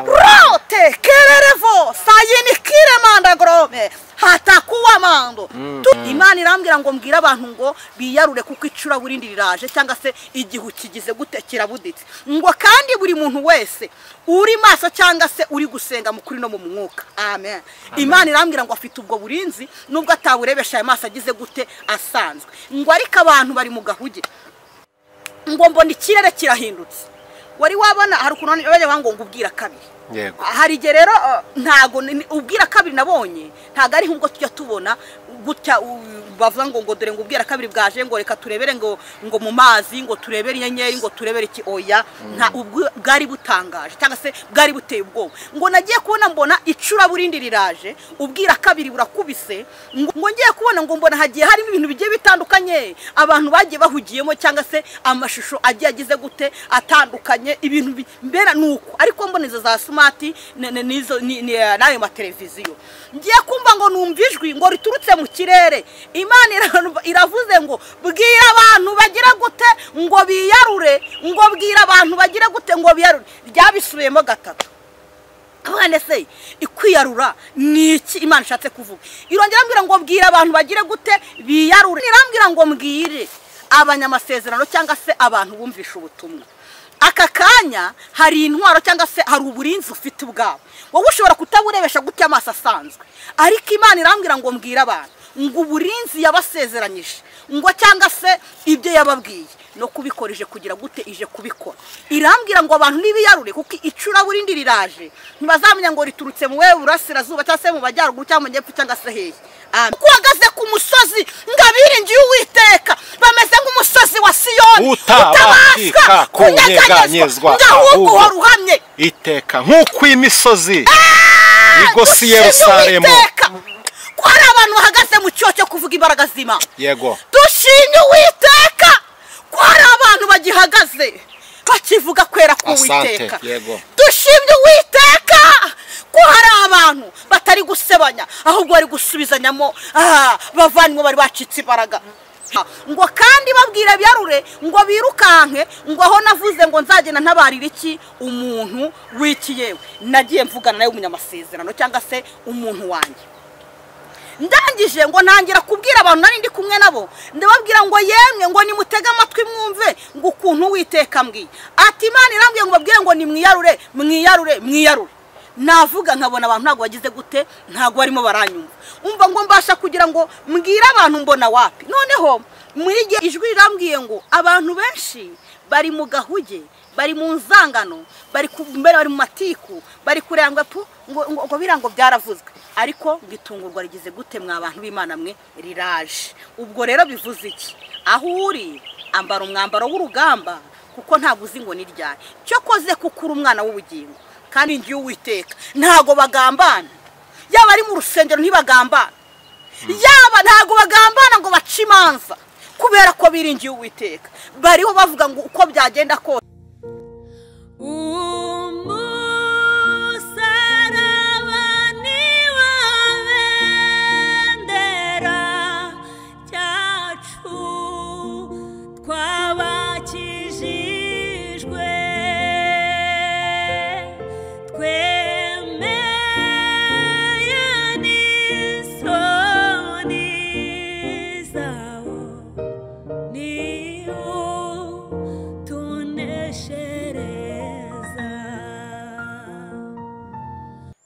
Rote kererevo sayini kire manda grove hatakuwa mando Imana irambwira ngo mbwira abantu ngo biyarure kuko icura burindi riraje cyangwa se igihu kigize gutekera buditse ngo kandi buri muntu wese uri maso cyangwa se uri gusenga mu kuri no mu mwuka amen Imana irambwira ngo afite ubwo burinzi nubwo ataburebesha amaso agize gute asanzwe ngo ariko abantu bari mu gahuge ngo mbona ikirere kirahindutse wari wabona hari ukuntu baje bango ngubwira kabiri yego hari je rero ntago ubwira kabiri nabonye ntago ari nk'ubwo tujya tubona gutya bavuga ngo dore ngubwira kabiri bwaje ngo reka turebere ngo mu mazi ngo turebere inyenyeri ngo turebere iki oya nta bwari butangaje cyangwa se bwari buteye ubwoba ngo nagiye kubona mbona icura burindi riraje ubwira kabiri burakubise ngo ngiye kubona ngo mbona hagiye harimo ibintu bigiye bitandukanye abantu bagiye bahugiyemo cyangwa se amashusho agiye agize gute atandukanye ibintu mbera nuko ariko mboneza za smart nizo nayo ma televiziyo ngiye kumva ngo numvijwi ngo riturutse mu kirere Imana iravuze ngo bwira abantu bagira gute ngo biyarure ngo bwira abantu bagira gute ngo biyarure ryabisubiyemo gatatu abane se ikwiyarura niki Imana ishatse kuvuga irongera mbwira ngo bwira abantu bagira gute biyarure irambwira ngo mbwire abanyamasezerano cyangwa se abantu bumvisha ubutumwa aka kanya hari intwaro cyangwa se hari uburinzi ufite ubwabo wowe ushobora kutaburebesha gutya amaso asanzwe ariko Imana irambwira ngo mbwira abantu ngo uburinzi yabasezeranyije ngo cyangwa se ibyo yababwiye no kubikoreje kugira gute ije kubikora irambwira ngo abantu nibiyarure kuko icura burindi riraje ntibazamenya ngo riturutse mu wewe burasirazuba cyangwa se mu bajyaruguru cyangwa mu nyepfo cyangwa se hehe kuhagaze ku musozi ngabiringiye Uwiteka bameze nk'umusozi wa Siyoni utabashika kunyeganyezwa ahubwo ruhamye iteka nk'uko imisozi igosi Yerusalemu ko hari abantu bahagaze mu cyo cyo kuvuga imbaraga z'Imana yego dushimye Uwiteka ko hari abantu bagihagaze bakivuga kwera ku Uwiteka dushimye Uwiteka ko hari abantu batari gusebanya ahubwo bari gusubizanyamo bavanwe bari bacitse imbaraga ngo kandi babwira byarure ngo birukanke ngo aho navuze ngo nzagenda ntabarira iki umuntu wiki yewe nagiye mvugana nawe umunyamasezerano cyangwa se umuntu wanjye ndangije ngo nangira kubwira abantu nari ndi kumwe nabo ndababwira ngo yemwe ngo nimutega amatwi mwumve ngo ukuntu Uwiteka mbwiye ati Imana irambwiye ngo babwire ngo mwiyarure navuga nkabona abantu ntago bagize gute ntago barimo baranyumva umva ngo mbasha kugira ngo mbwira abantu mbona wapi noneho muri gihe ijwi rirambwiye ngo abantu benshi bari mu gahuge bari mu nzangano bari mu matiku bari kurangwa ngo birango byaravuzwe ariko gitungurwa rigize gute mwa abantu b'Imana mwe riraje ubwo rero bivuze iki aho uri ambara umwambaro w'urugamba kuko ntago uzi ngo ni ryari cyo koze kukura umwana w'ubugingo kandi ngiye Uwiteka ntago bagambana yaba ari mu rusengero ntibagambana yaba ntago bagambana ngo bace imanza kubera ko biringiye Uwiteka bariho bavuga ngo uko byagenda ko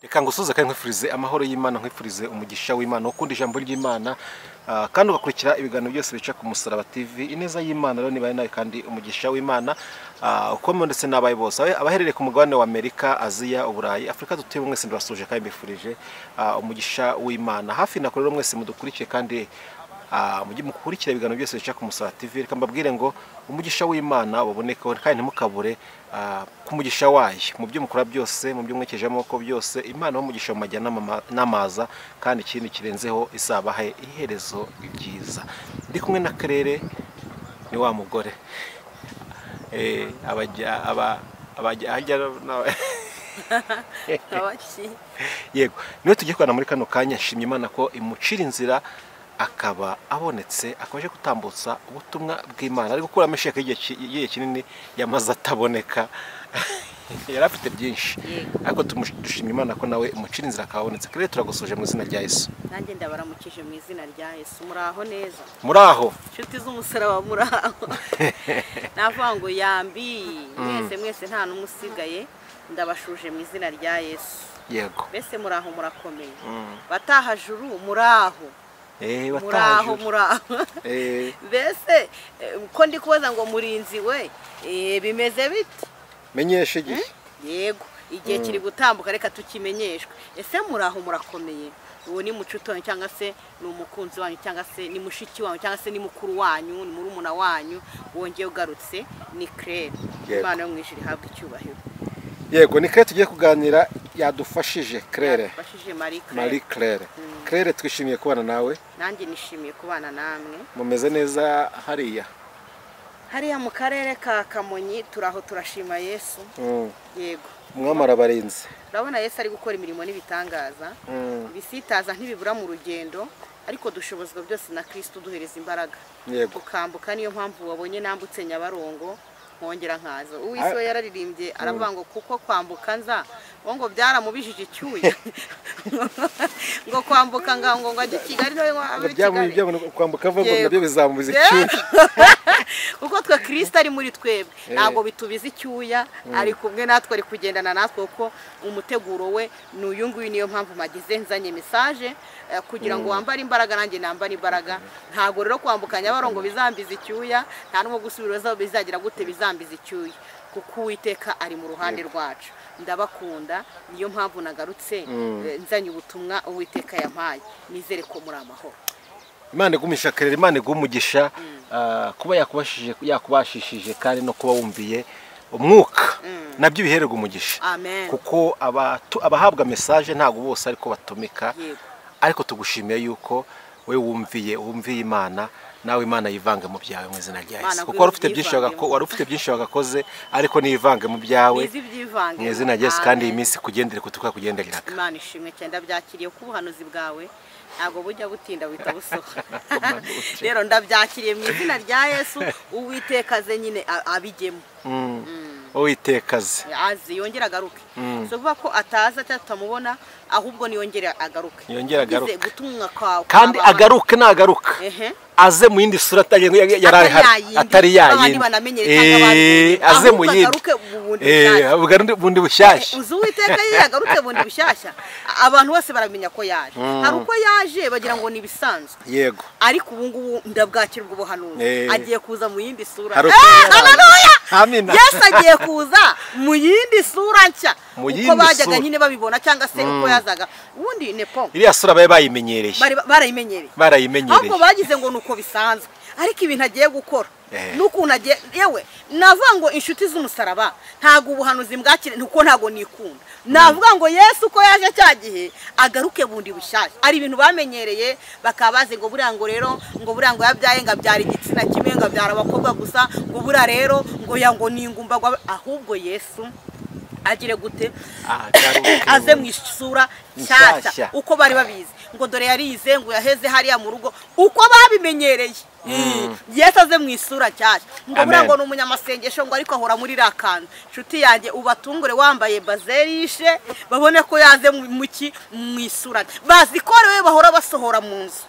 kangusuza kandi nkwifurize amahoro y'Imana nkwifurize umugisha w'Imana ukunda ijambo ry'Imana kandi ugakurikira ibiganiro byose bica ku Musaraba TV ineza y'Imana rero nibaye nawe kandi umugisha w'Imana ukomeye ndetse nabaye bose abaherereye ku mugabane wa Amerika Aziya Uburayi Afrika dutuye mwese ndabasuje kandi mbifurije umugisha w'Imana hafi na kuri mwese mudukurikiye kandi mujye mukurikira ibiganiro byose bica ku Musaraba TV reka mbabwire ngo umugisha w'Imana uboneka kandi ntimukabure kumugisha wayo mu byo mukora byose mu byo mwekeje amoko byose Imana umugisha mu majyana n'amaza kandi ikindi kirenzeho isabahe iherezo ryiza ndi kumwe na Karere ni wa mugore yego niwe tugiye kwana muri kano kanya nshimye Imana ko imucira inzira akaba abonetse akoje gutambutsa ubutumwa bw'Imana ari gukura amesheke igihe kinini yamaze ataboneka yari afite byinshi Yego. ariko dushimye Imana ko nawe umucira inzira akabonetse. Claire turagusuje mu izina rya Yesu. nanjye ndabaramukije mu izina rya Yesu. Muraho neza Muraho inshuti z'umusaraba, muraho. Navuga ngo yambi mwese nta n'umwe usigaye, ndabashuje mu izina rya Yesu. yego Mbese muraho murakomeye, batahajuru muraho muraho muraho. Mbese ko ndi kubaza ngo murinzi we bimeze bite? menyesha igihe. Yego, igihe kiri gutambuka, reka tukimenyeshwe. Ese muraho murakomeye? Uwo ni mucutonyi cyangwa se ni umukunzi wanyu cyangwa se ni mushiki wanyu cyangwa se ni mukuru wanyu, ni murumuna wanyu wongeye ugarutse, ni Claire. Imana yo mu ijuru ihabwa icyubahiro. Yego, ni Claire tugiye kuganira, yadufashije Claire. Yadufashije Marie Claire. Claire, twishimiye kubana nawe. Nanjye nishimiye kubana namwe. Mumeze neza hariya? Hariya mu karere ka Kamonyi turaho turashima Yesu. Yego. Mwamara barinze. Urabona Yesu ari gukora imirimo n'ibitangaza. Bisitaza ntibibura mu rugendo, ariko dushobozwa byose na Kristo duhereza imbaraga. Yego. Ukambuka niyo mpamvu wabonye nambutse Nyabarongo nkongera nkaza. Uwisi we yararirimbye aravuga ngo kuko kwambuka nza ngo byaramubijije icyuya. Ngo kwambuka ngo ajye Kigali no kwambuka vuba ngo nabyo bizamubiza icyuya. Kuko twe Kristo ari muri twebwe ntabwo bitubiza icyuya, ari kumwe natwe, ari kugendana natwe, kuko umuteguro we ni uyu nguyu. Niyo mpamvu magize nzanye message kugira ngo wambare imbaraga nanjye nambare imbaraga. Ntabwo rero kwambuka Nyabarongo bizambiza icyuya, nta no gusubiraza bizagira gute bizambiza icyuya, kuko Uwiteka ari mu ruhande rwacu. Ndabakunda, niyo mpamvu nagarutse nzanye ubutumwa Uwiteka yampaye. Nizere ko muri amahoro. Imana igumisha Claire, Imana igumugisha kuba yakubashishije kandi no kuba wumviye umwuka nabyo bihererwa umugisha. Amen. Kuko abahabwa message ntago bose ariko batumika. Yego. Ariko tugushimiye yuko we wumviye Imana, nawe Imana yivange mu byawe mu izina rya Yesu. Kuko wari ufite byinshi wagakoze, ariko nivange mu byawe mu izina rya Yesu, kandi iyi minsi kugendere kutuka kugendereraga. Imana ishimwe cyane, ndabyakiriye ku buhanuzi bwawe ntabwo bujya butinda wita busoha. Rero ndabyakiriye mu izina rya Yesu. Uwitekaze nyine abigemo. Uwitekaze azi yongera agaruke. So vuga ko ataza tutamubona, ahubwo niyongera agaruke. Yongera agaruke gutumwa kwawe kandi agaruke nagaruka aze mu yindi sura atari yayindi. Aze mu yindi bundi bushyashya. Uzi Uwiteka yagarutse bundi bushyashya, abantu bose baramenya ko yaje. Hari uko yaje bagira ngo ni bisanzwe. Yego. Ariko ubu ngubu ndabwakira ubwo buhanuzi, agiye kuza mu yindi sura. Haleluya. Amina. Yesu agiye kuza mu yindi sura nshya, uko bajyaga nyine babibona cyangwa se uko yazaga ubundi nepo. Iriya sura bayimenyereye. Barayimenyereye. Ahubwo bagize ngo nuko bisanzwe, ariko ibintu agiye gukora n'ukuntu agiye. Yewe navuga ngo inshuti z'umusaraba ntago ubuhanuzi mbwakire, nuko ntago nikunda. Navuga ngo Yesu ko yaje cyagihe agaruke bundi bushyashya. Ari ibintu bamenyereye, bakabaze ngo buriya ngo rero ngo buriya ngo yabyaye ngabyara igitsina kimwe, ngabyara abakobwa gusa, ngo buriya rero ngo yango ningumba. Ahubwo Yesu agire gute aze mu isura nshyashya uko bari babizi. Ngo dore yarize ngo yaheze hariya mu rugo uko babimenyereye. Yesu aze mu isura nshyashya. Ngo buriya ngo ni umunyamasengesho, ngo ariko ahora muri rakanda. Inshuti yanjye ubatungure wambaye bazerishe, babone ko yaze mu isura. Bazi ko we bahora basohora mu nzu,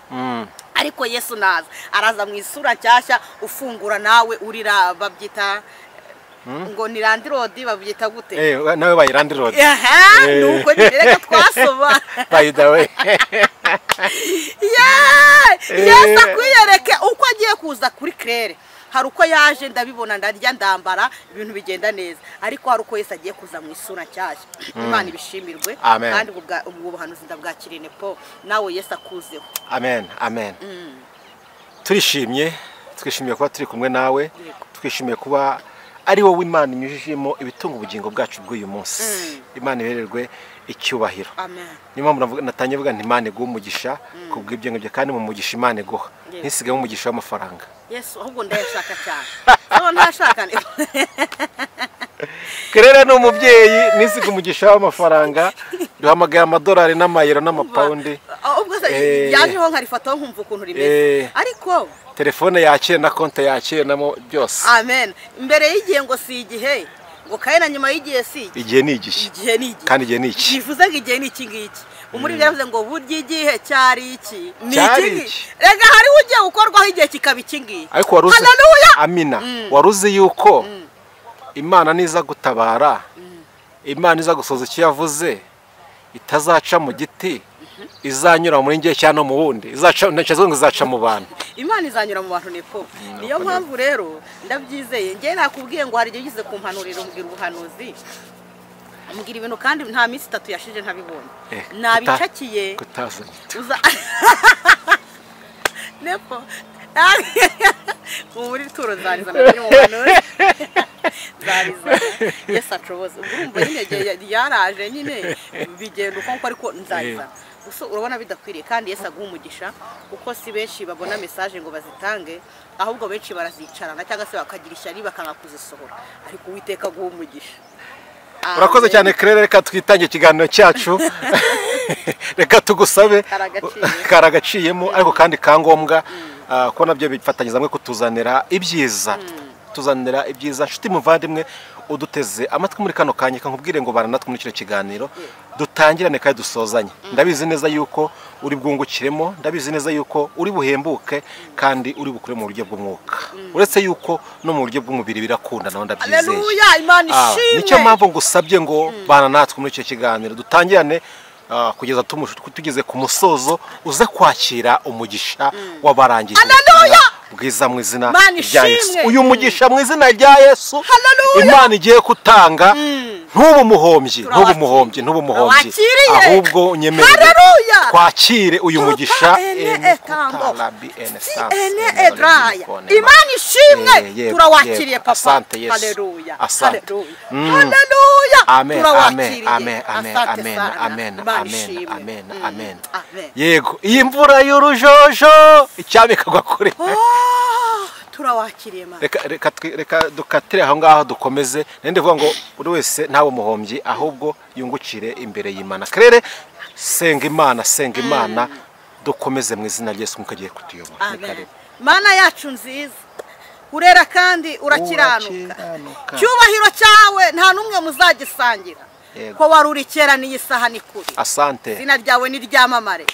ariko Yesu naza araza mu isura nshyashya. Ufungura nawe urira, babyita ngo ni landirodi, babyita gute? Nawe bayirandirodi. Nuko reka twasoba. By the way. Yesu akwiyereke uko agiye kuza kuri Claire. Hari uko yaje ndabibona, ndarya ndambara, ibintu bigenda neza, ariko hari uko Yesu agiye kuza mu isura nshyashya. Imana ibishimirwe, kandi ubwo buhanuzi ndabwakiriye nepo, nawe Yesu akuzeho. Amen. Amen. Twishimiye kuba turi kumwe nawe. Twishimiye kuba ari wowe Imana inyujijemo ibitunga ubugingo bwacu bw'uyu munsi. Imana ihererwe icyubahiro. Amen. Niyo mpamvu natangiye vuga nti Imana iguha umugisha kubw'ibyo ngibyo, kandi mu mugisha Imana iguha ntisigamo umugisha w'amafaranga. Yesu ahubwo ndayashaka cyane. So ntashaka. Claire ni umubyeyi, nisiga umugisha w'amafaranga. Duhamagaye amadolari n'amayero n'amapawundi. Ubwo yajeho nkarifataho nkumva ukuntu rimeze, ariko telefone yakira na konti yakira namo byose. Amen. Imbere y'igihe ngo si igihe ngo kaye na nyuma y'igihe si igihe ni igihe igihe ni igihe kandi igihe ni iki bivuze ngo igihe ni iki ngiki umuririmbyi yaravuze ngo burya igihe cyari iki ni Cyari iki iki. rega hari ugiye gukorwaho igihe kikaba iki ngiki ariko waruzi Haleluya! amina waruzi yuko imana niza gutabara imana iza gusoza icyo yavuze itazaca mu giti izanyura muri ngiye cyangwa no mu wundi izaca ntakizo ngo izaca mu bantu imana izanyura mu bantu nepo niyo mpamvu rero ndabyizeye njye nakubwiye ngo hari igihe ugize kumpanurira umbwira ubuhanuzi ambwira ibintu kandi nta minsi 3 yashije ntabibonye nabicakiye kutazanye uza nepo muri turo zariza nabyo mu bantu zariza Yesu acoboza urumva nyine yaraje nyine bigenda uko ariko nzariza gusa urabona bidakwiriye kandi Yesu aguha umugisha kuko si benshi babona message ngo bazitange ahubwo benshi barazicarana cyangwa se bakagira ishyari bakanga kuzisohora ariko Uwiteka aguha umugisha. urakoze cyane Claire reka twitange ikiganiro cyacu reka tugusabe karagaciyemo ariko kandi kangombwa ko nabyo bifatanyiriza hamwe kutuzanira ibyiza tuzanira ibyiza nshuti muvandimwe uduteze amatwi muri kano kanya kankubwire ngo baranatwe muri kino kiganiro dutangirane kandi dusozanye ndabizi neza yuko uri bwungukiremo ndabizi neza yuko uri buhembuke kandi uri bukure mu buryo bw'umwuka uretse yuko no mu buryo bw'umubiri birakunda naho ndabyizeye. Haleluya Imana ishimwe nicyo mpamvu ngusabye ngo baranatwe muri icyo kiganiro dutangirane kugeza tugeze ku musozo uze kwakira umugisha w'abarangije bwiza mu izina rya Yesu uyu mugisha mu izina rya Yesu Imana igiye kutanga ntubumuhombyi ahubwo nyemerera twakire uyu mugisha Imana ishimwe turawakiriye papa haleluya haleluya amen amen amen amen amen amen amen amen yego iyi mvura y'urujojo icyami kagwa kure turawakiriye Mana reka dukatire aho ngaho dukomeze nende vuga ngo buri wese ntawe muhombyi ahubwo yungukire imbere y'Imana. Claire senga Imana dukomeze mu izina ry'Yesu mukagiye kutuyobora. Mana yacu nziza urera kandi urakiranuka cyubahiro cyawe nta numwe muzagisangira ko waruri kera ni isaha ni kuri asante zina ryawe ni ryamamare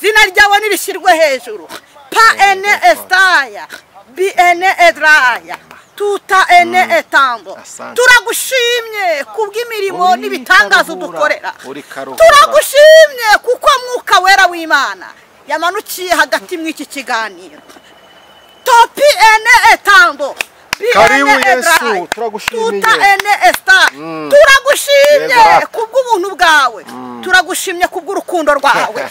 zina ryawe nirishirwe hejuru pa ene estaya bi ene edraya tuta ene etambo turagushimye kubw'imirimo n'ibitangazo dukorera turagushimye kuko mwuka wera w'Imana yamanukiye hagati mw'iki kiganiro topi ene etambo karibu Yesu turagushimiye tuta ene esta turagushimye kubw'ubuntu bwawe turagushimye kubw'urukundo rwawe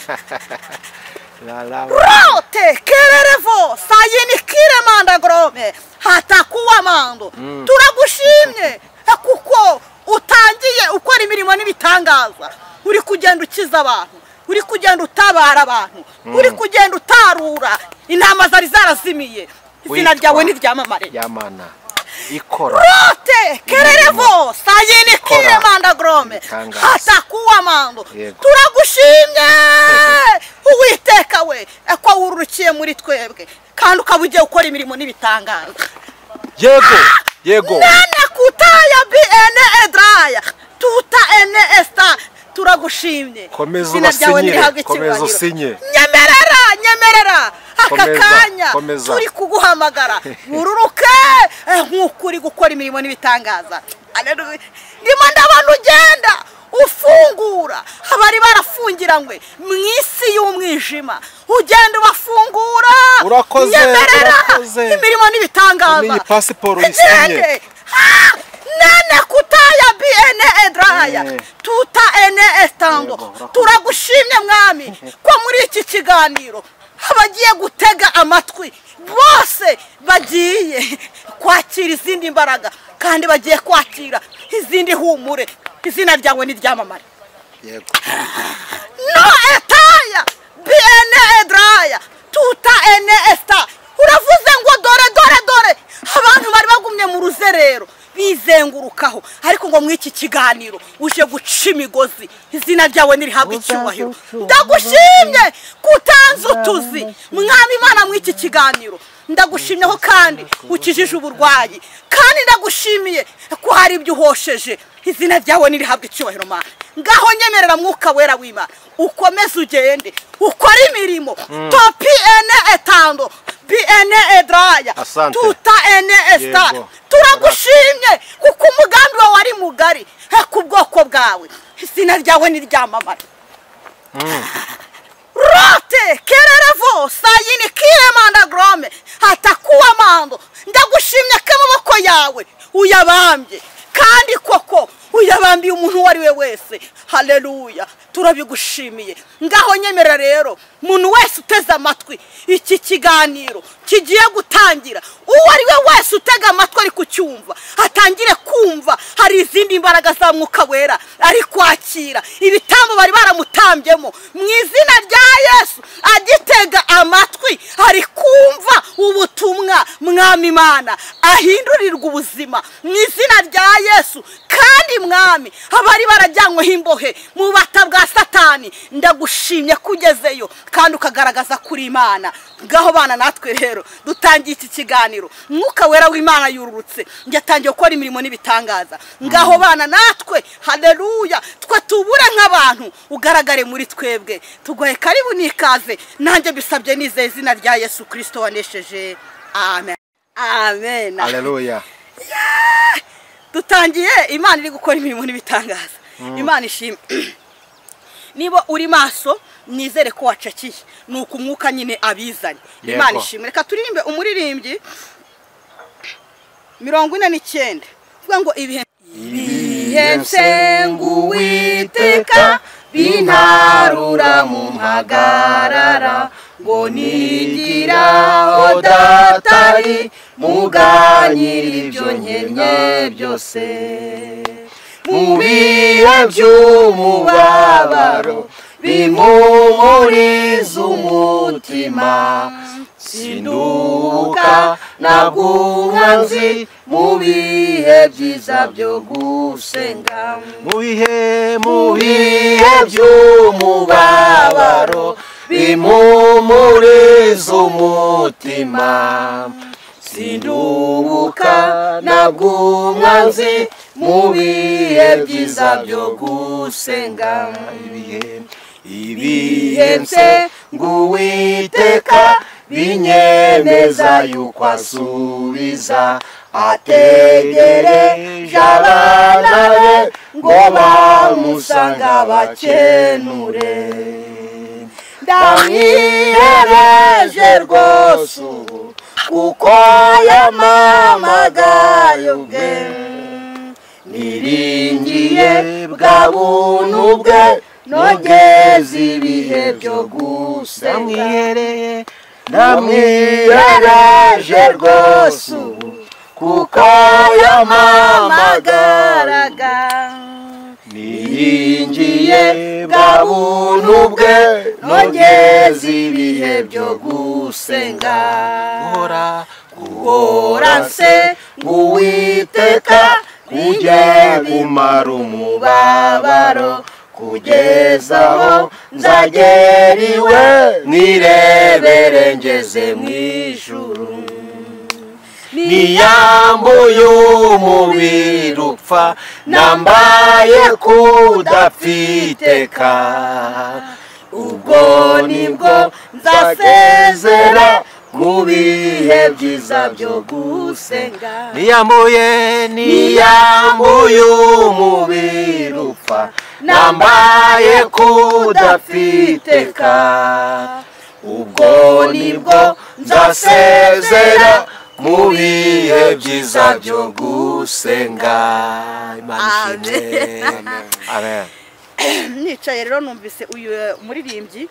rote kererevo sayini kire manda grome hatakuwa mando turagushimye kuko utangiye ukora imirimo n'ibitangaza uri kugenda ukiza abantu uri kugenda utabara abantu uri kugenda utarura intama zari zarazimiye izina ryawe ni ryamamare yamana ikora rote kererevo sayini kire manda grome hatakuwa mando turagushimye Uwiteka we ko wurukiye muri twebwe kandi ukabugiye ukora imirimo n'ibitangaza yego nane kutaya bi ene edraya tuta ene esta turagushimye komeza usinye nyemerera aka kanya turi kuguhamagara ururuke nk'ukuri gukora imirimo n'ibitangaza ndimo ndabona ugenda ufungura abari barafungiranywe mu isi y'umwijima ugenda ubafungura nyemerera imirimo n'ibitangaza iyi pasiporo yisinye nane kutaya bi ene edraya tuta ene estando turagushimye mwami ko muri iki kiganiro abagiye gutega amatwi bose bagiye kwakira izindi mbaraga kandi bagiye kwakira izindi humure izina ryawe ni ryamamare yego no etaya bi ene edraya tuta ene esta uravuze ngo dore abantu bari bagumye mu ruzerero bizengurukaho ariko ngo mw'iki kiganiro uje guca imigozi izina ryawe nirihabwa icyubahiro ndagushimye kutanze utuzi mwami Imana mw'iki kiganiro ndagushimyeho kandi ukijije uburwayi, kandi ndagushimiye ko hari ibyo uhosheje. Izina ryawe nirihabwe icyubahiro Mana. Ngaho nyemerera Mwuka Wera w'Imana ukomeze ugende ukora imirimo. Topi ene etando biene edraya tuta ene esta. Turagushimye kuko umugambi wawe ari mugari ku bwoko bwawe. Izina ryawe niryamamara. Rote kererevo sayini kire manda grome hatakuwa mando. Ndagushimye ko amaboko yawe uyabambye, kandi koko uyabambiye umuntu wari we wese. Haleluya, turabigushimiye. Ngaho nyemerera rero umuntu wese uteze amatwi iki kiganiro kigiye gutangira, uwo ari we wese utega amatwi ari kucyumva atangire kumva hari izindi imbaraga za Mwuka Wera ari kwakira ibitambo bari baramutambyemo. Mu izina rya Yesu agitega amatwi ari kumva ubutumwa Mwami Imana ahindurirwa ubuzima mu izina rya Yesu. Kandi Mwami abari barajyanyweho imbohe mu bata bwa Satani, ndagushimye kugezeyo kandi ukagaragaza kuri Imana. Ngaho bana natwe rero dutangiye iki kiganiro, Mwuka Wera w'Imana yururutse yatangiye gukora imirimo n'ibitangaza. Ngaho bana natwe, haleluya, twa tubure nk'abantu ugaragare muri twebwe. Tugoye karibu nikaze, nanjye bisabye nizeye izina rya Yesu Kristo wanesheje. Amen. Amen. Haleluya. Dutangiye, Imana iri gukora imirimo n'ibitangaza. Imana ishimwe. Niba uri maso nizere ko wacakiye, nuko umwuka nyine abizanye. Imana ishimwe. Reka turirimbe umuririmbyi 49 vuga ngo ibihe nsengu witeka bintarura mu mpagarara, ngo nigiraho datari muganyira ibyo nkenye byose. Mu bihe by'umubabaro bimumuriza umutima, sinduka nagumwanzi mu bihe byiza byo gusenga. Mu bihe by'umubabaro bimumuriza umutima, sinduka nagumwanzi mu bihe byiza byo gusenga. Ibihe nsengu witeka binyemeza yuko asubiza, ategereje abana be ngo bamusanga bakenure. Ndamwihereje rwose ubu kuko yamamagaye ubwe, niringiye bwa buntu bwe nogeze ibihe byo gusenga. Ndamwihereje rwose ubu kuko yamamagaraga, niringiye bwa buntu bwe nogeze ibihe byo gusenga. Guhora nsenga Uwiteka bijye kumara umubabaro, kugeza aho nzagera iwe nirebere ngeze mu ijuru. Niyambuye umubiri upfa, nambaye kudapfiteka, ubwo nibwo nzasezera mu bihe byiza byo gusenga. Niyambuye umubiri upfa, nambaye kudapfiteka, ubwo nibwo nzasezera mu bihe byiza byo gusenga. Amen. Nicaye rero numvise uyu muririmbyi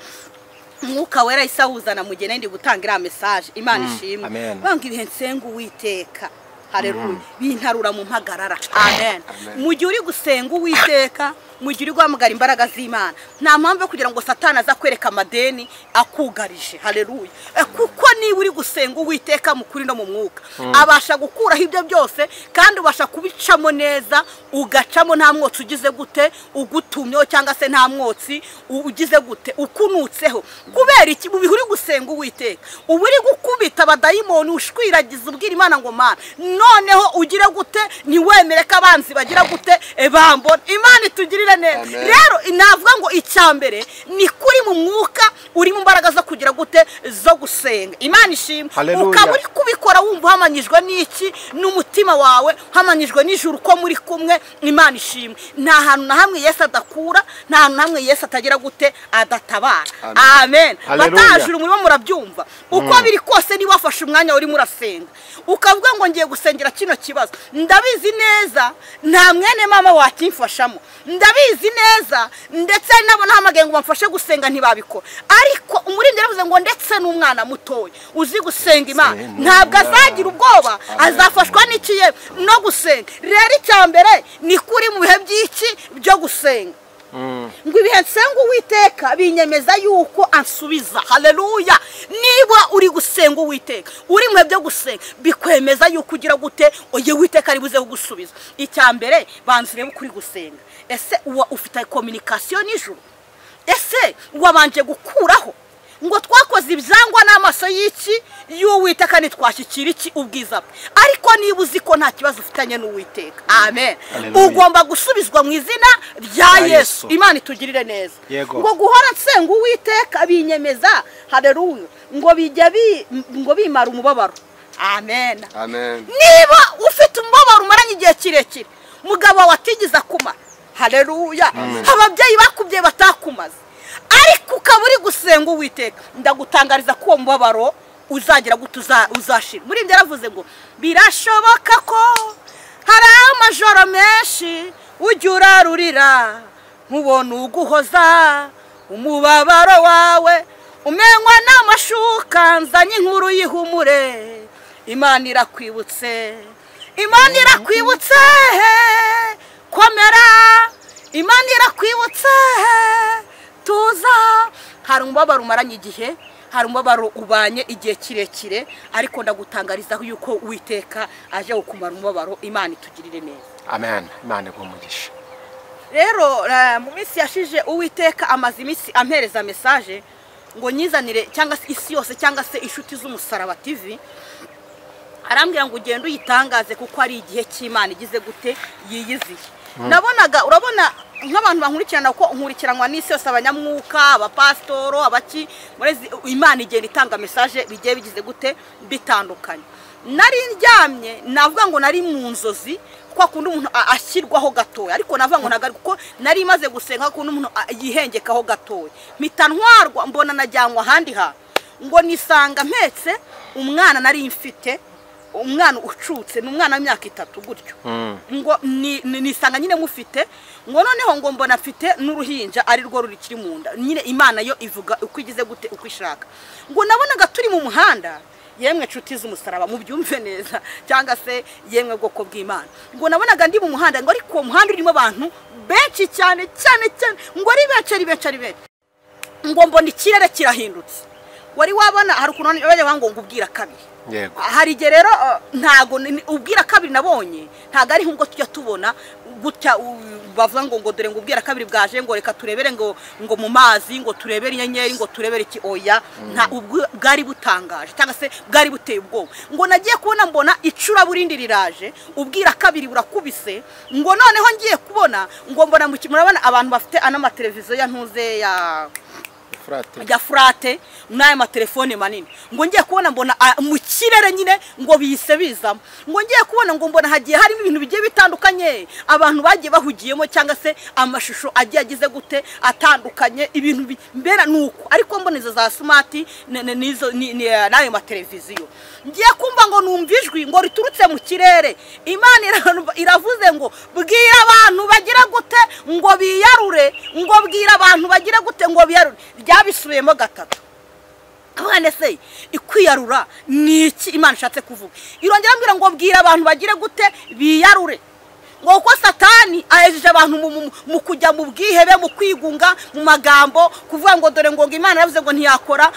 Mwuka Wera isawuzana mugene ndi gutanga ira message. Imana ishimwe. Banga ibihe nsenga Uwiteka, haleluya, bintarura mu mpagarara. Amen. Mu gihe uri gusenga Uwiteka mugira guhamagara imbaraga z'Imana. Nta mpamvu yo kugira ngo Satani aza kwereka amadeni akugarije. Haleluya. Kuko niba uri gusenga Uwiteka mu kuri no mu mwuka, abasha gukuraho ibyo byose kandi ubasha kubicamo neza, ugacamo nta mwotsi ugize gute ugutumyeho, cyangwa se nta mwotsi ugize gute ukunutseho. Kubera iki? Mu bihuri gusenga Uwiteka uba uri gukubita abadayimoni, ushwiragiza ubwira Imana ngo Mana noneho ugire gute ntiwemere ko abanzi bagira gute bambona. Imana itugirire neza. Rero inavuga ngo icyambere ni kuri mu mwuka uri mu mbaraga zo kugira gute zo gusenga. Imana ishimwe. Ukaba uri kubikora wumva hamanyijwe n'iki n'umutima wawe, hamanyijwe n'ijuru ko muri kumwe. Imana ishimwe. Nta hantu na hamwe Yesu adakura, nta hantu na hamwe Yesu atagira gute adatabara. Amen. Batajuru murimo murabyumva. Uko biri kose ni wafashe umwanya uri murasenga ukavuga ngo ngiye gusengera kino kibazo, ndabizi neza nta mwene mama wakimfashamo, ndabizi neza ndetse nabo ntamage ngo bamfashe gusenga ntibabikora. Ariko umurindi yaravuze ngo ndetse n'umwana mutoya uzi gusenga Imana ntabwo azagira ubwoba, azafashwa n'ikiye no gusenga. Rero icyambere ni kuri mu bihe by'iki byo gusenga. Ngo ibihe nsenga Uwiteka binyemeza yuko ansubiza. Haleluya. Niba uri gusenga Uwiteka uri mu byo gusenga bikwemeza yuko ugira gute oye Uwiteka ari buze kugusubiza. Icyambere banzire kuri gusenga. Ese ufite communication n'ijuru? Ese wabanje gukuraho ngo twakoze ibyangwa n'amaso y'iki y'Uwiteka nitwashyikira iki ubwiza bwe? Ariko niba uzi ko nta kibazo ufitanye n'Uwiteka, amen, ugomba gusubizwa mu izina rya Yesu. Imana itugirire neza. Ngo guhora nsenga Uwiteka binyemeza, haleluya, ngo bimara umubabaro. Amen. Niba ufite umubabaro umaranye igihe kirekire, mugabo watigiza kumara, haleluya, ababyeyi bakubye batakumaze, ariko ukaba uri gusenga Uwiteka, ndagutangariza ko uwo mubabaro uzagira gute uzashira. Muri ibyo yaravuze ngo birashoboka ko hari amajoro menshi ujya urarurira nkubona uguhoza umubabaro wawe, umenywa n'amashuka nzanye inkuru y'ihumure. Imana irakwibutse, Imana irakwibutse, komera, Imana irakwibutse, tuza. Hari umubabaro umaranye igihe, hari umubabaro ubanye igihe kirekire, ariko ndagutangariza yuko Uwiteka aje gukumara umubabaro. Imana itugirire neza. Amen. Imana igumugisha. Rero mu minsi yashije Uwiteka amaze iminsi ampereza message ngo nyizanire cyangwa se isi yose cyangwa se inshuti z'umusaraba TV, arambwira ngo ugende uyitangaze kuko ari igihe cy'Imana igize gute yiyiziye. Nabonaga urabona nk'abantu bankurikirana ko nkurikiranwa n'isi yose, abanyamwuka, abapastoro, abaki, murezi Imana igenda itanga message bigiye bigize gute bitandukanye. Nari ndyamye navuga ngo nari mu nzozi kwa kundi umuntu ashyirwaho gatoya, ariko navuga ngo nagari kuko nari imaze gusenga kundi umuntu yihengekaho gatoya, mpita ntwarwa mbona najyanwa ahandi ha ngo nisanga mpetse umwana nari mfite, umwana ucutse n'umwana w'imyaka 3 gutyo. Ngo nisanga nyine mufite, ngo noneho ngo mbona afite n'uruhinja ari rwo rurikiri mu nda. Nyine Imana yo ivuga uko igize gute uko ishaka. Ngo nabonaga turi mu muhanda, yemwe nshuti z'umusaraba mubyumve neza, cyangwa se yemwe bwoko bw'Imana, ngo nabonaga ndi mu muhanda, ngo ariko umuhanda urimo abantu benshi cyane, ngo ari benshi, ngo mbona ikirere kirahindutse. Wari wabona hari ukuntu bajya ngo ubwira kabiri. Yego. Hari igihe rero ntago ubwira kabiri nabonye ntago ari nk'ubwo tujya tubona gutya bavuga ngo dore ngo ubwira kabiri bwaje ngo reka turebere ngo mu mazi, ngo turebere inyenyeri, ngo turebere iki. Oya, nta bwari butangaje cyangwa se bwari buteye ubwoba. Ngo nagiye kubona mbona icura burindi riraje, ubwira kabiri burakubise. Ngo noneho ngiye kubona ngo mbona murabona abantu bafite ana televiziyo ya ntuze ya furate n'aya matelefone manini. Ngo ngiye kubona mbona mu kirere nyine ngo bihise bizamo. Ngo ngiye kubona ngo mbona hagiye harimo ibintu bigiye bitandukanye, abantu bagiye bahugiyemo cyangwa se amashusho agiye agize gute atandukanye, ibintu mbera nuko. Ariko mboneza za smart nizo n'ayo mateleviziyo, ngiye kumva ngo numva ijwi ngo riturutse mu kirere. Imana iravuze ngo bwira abantu bagira gute ngo biyarure, ngo bwira abantu bagira gute ngo biyarure. Byabisubiyemo 3. Abana se ikwiyarura ni iki Imana ishatse kuvuga? Irongera ambwira ngo bwira abantu bagire gute biyarure, ngo uko satani ahejeje abantu mu kujya mu bwihebe, mu kwigunga, mu magambo, kuvuga ngo dore ngo Imana yavuze ngo ntiyakora,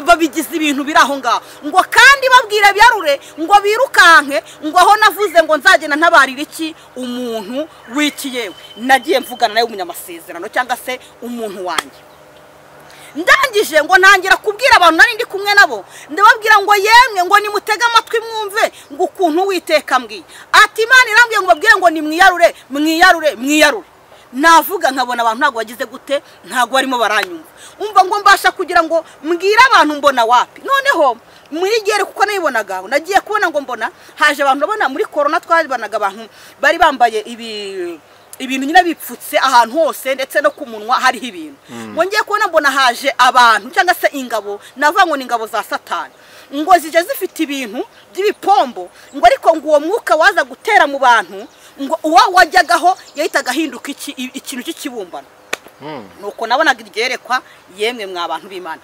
babigize ibintu biri aho ngaho, ngo kandi babwira byarure ngo birukanke, ngo aho navuze ngo nzagenda ntabarira iki umuntu w'iki yewe nagiye mvugana nawe umunyamasezerano cyangwa se umuntu wanjye. Ndangije ngo ntangira kubwira abantu nari ndi kumwe nabo, ndababwira ngo yemwe ngo nimutega amatwi mwumve ngo ukuntu Uwiteka mbwiye ati Imana irambwiye ngo babwire ngo nimwiyarure mwiyarure mwiyarure. Navuga nkabona abantu ntago bagize gute, ntago barimo baranyumva. Umva ngo mbasha kugira ngo mbwira abantu mbona wapi. Noneho muri gere kuko nayibonaga nagiye kubona ngo mbona haje abantu, babona muri corona twabanaga abantu bari bambaye ibintu nyine bipfutse ahantu hose ndetse no ku munwa hariho ibintu. Ngo ngiye kubona mbona haje abantu cyangwa se ingabo, navuga ngo ni ingabo za Satani, ngo zije zifite ibintu by'ibipombo, ngo ariko ngo uwo mwuka waza gutera mu bantu, ngo uwo wajyagaho yahitaga ahinduka ikintu cy'ikibumbano. Nuko nabonaga iryerekwa, yemwe mwa bantu b'Imana.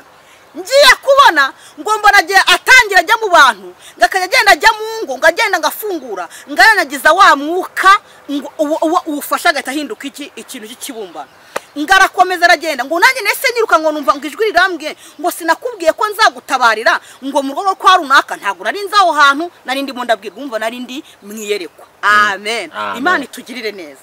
Ngiye kubona ngo mbona agiye atangira ajya mu bantu, ngakajya agenda ajya mu ngo, ngagenda ngafungura, ngayanagiza wa mwuka ngo ufasha agahita ahinduka ikintu cy'ikibumbano. Ngarakomeza aragenda, ngo nanjye nese niruka ngo numva ngo ijwi rirambwiye ngo sinakubwiye ko nzagutabarira ngo mu rugo kwa runaka, ntago nari nzaho hantu, nari ndimo ndabwirwa, umva nari ndi mwiyerekwa. Amen. Imana itugirire neza.